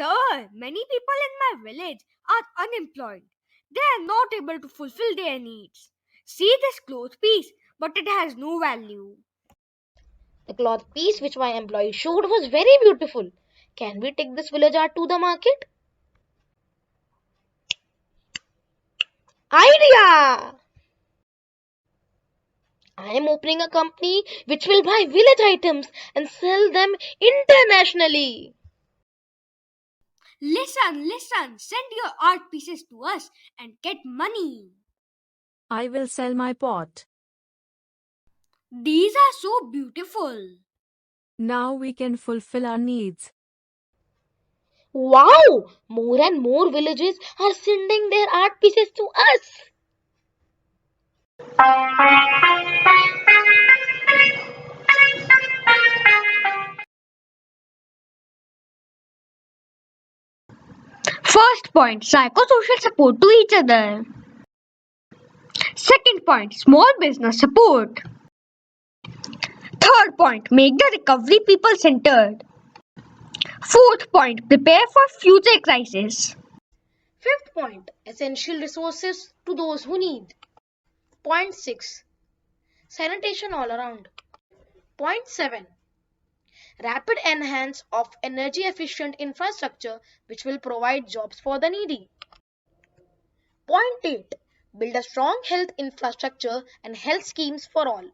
Sir, many people in my village are unemployed. They are not able to fulfill their needs. See this cloth piece, but it has no value. The cloth piece which my employee showed was very beautiful. Can we take this village art to the market? Idea! I am opening a company which will buy village items and sell them internationally. Listen, send your art pieces to us and get money. I will sell my pot. These are so beautiful. Now we can fulfill our needs. Wow! More and more villages are sending their art pieces to us. First point, psychosocial support to each other. Second point, small business support. Third point, make the recovery people centered. Fourth point, prepare for future crisis. Fifth point, essential resources to those who need. Point 6, sanitation all around. Point 7, rapid enhance of energy efficient infrastructure which will provide jobs for the needy. Point 8, build a strong health infrastructure and health schemes for all.